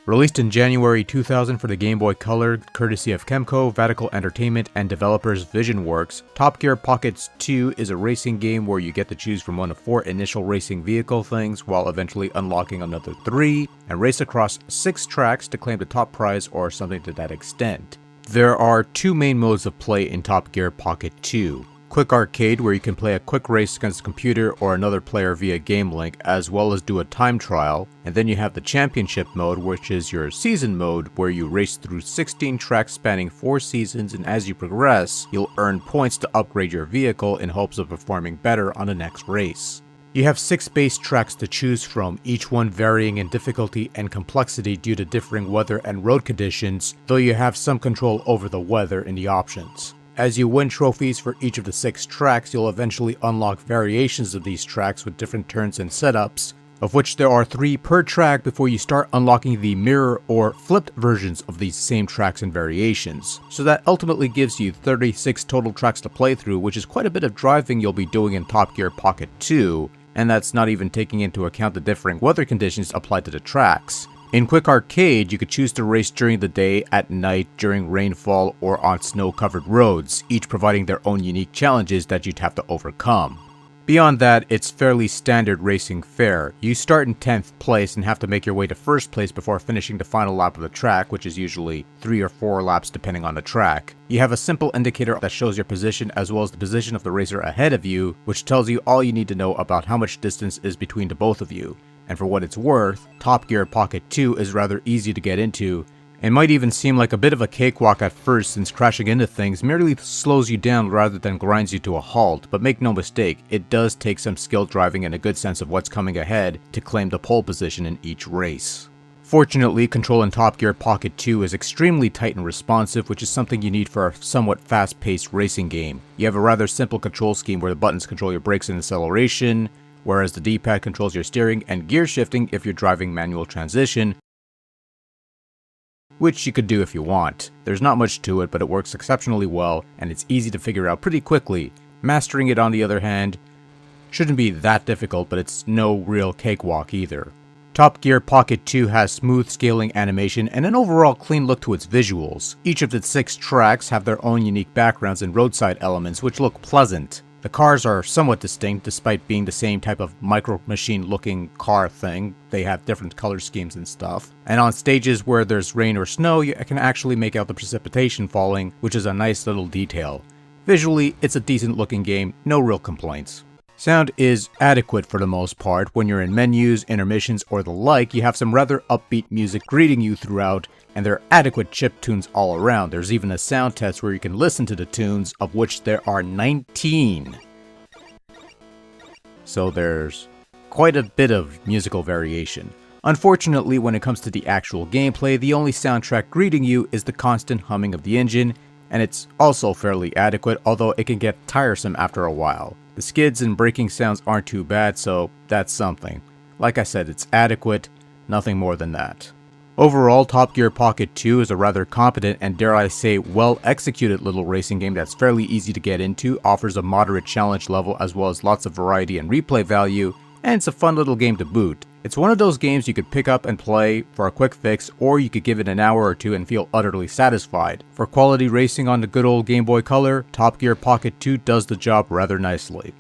Released in January 2000 for the Game Boy Color, courtesy of Kemco, Vatical Entertainment, and developers VisionWorks, Top Gear Pocket 2 is a racing game where you get to choose from one of 4 initial racing vehicle things while eventually unlocking another 3, and race across 6 tracks to claim the top prize or something to that extent. There are 2 main modes of play in Top Gear Pocket 2. Quick Arcade, where you can play a quick race against a computer or another player via Game Link, as well as do a time trial. And then you have the Championship mode, which is your season mode, where you race through 16 tracks spanning 4 seasons, and as you progress, you'll earn points to upgrade your vehicle in hopes of performing better on the next race. You have 6 base tracks to choose from, each one varying in difficulty and complexity due to differing weather and road conditions, though you have some control over the weather in the options. As you win trophies for each of the 6 tracks, you'll eventually unlock variations of these tracks with different turns and setups, of which there are 3 per track before you start unlocking the mirror or flipped versions of these same tracks and variations. So that ultimately gives you 36 total tracks to play through, which is quite a bit of driving you'll be doing in Top Gear Pocket 2, and that's not even taking into account the differing weather conditions applied to the tracks. In Quick Arcade, you could choose to race during the day, at night, during rainfall, or on snow-covered roads, each providing their own unique challenges that you'd have to overcome. Beyond that, it's fairly standard racing fare. You start in 10th place and have to make your way to 1st place before finishing the final lap of the track, which is usually 3 or 4 laps depending on the track. You have a simple indicator that shows your position as well as the position of the racer ahead of you, which tells you all you need to know about how much distance is between the both of you. And for what it's worth, Top Gear Pocket 2 is rather easy to get into, and might even seem like a bit of a cakewalk at first since crashing into things merely slows you down rather than grinds you to a halt, but make no mistake, it does take some skill driving and a good sense of what's coming ahead to claim the pole position in each race. Fortunately, control in Top Gear Pocket 2 is extremely tight and responsive, which is something you need for a somewhat fast-paced racing game. You have a rather simple control scheme where the buttons control your brakes and acceleration, whereas the D-pad controls your steering and gear shifting if you're driving manual transmission, which you could do if you want. There's not much to it, but it works exceptionally well, and it's easy to figure out pretty quickly. Mastering it, on the other hand, shouldn't be that difficult, but it's no real cakewalk either. Top Gear Pocket 2 has smooth scaling animation and an overall clean look to its visuals. Each of the 6 tracks have their own unique backgrounds and roadside elements, which look pleasant. The cars are somewhat distinct despite being the same type of micro machine looking car thing. They have different color schemes and stuff. And on stages where there's rain or snow, you can actually make out the precipitation falling, which is a nice little detail. Visually, it's a decent looking game, no real complaints. Sound is adequate for the most part. When you're in menus, intermissions, or the like, you have some rather upbeat music greeting you throughout, and there are adequate chip tunes all around. There's even a sound test where you can listen to the tunes, of which there are 19. So there's quite a bit of musical variation. Unfortunately, when it comes to the actual gameplay, the only soundtrack greeting you is the constant humming of the engine, and it's also fairly adequate, although it can get tiresome after a while. The skids and braking sounds aren't too bad, so that's something. Like I said, it's adequate, nothing more than that. Overall, Top Gear Pocket 2 is a rather competent and, dare I say, well-executed little racing game that's fairly easy to get into, offers a moderate challenge level as well as lots of variety and replay value, and it's a fun little game to boot. It's one of those games you could pick up and play for a quick fix, or you could give it an hour or two and feel utterly satisfied. For quality racing on the good old Game Boy Color, Top Gear Pocket 2 does the job rather nicely.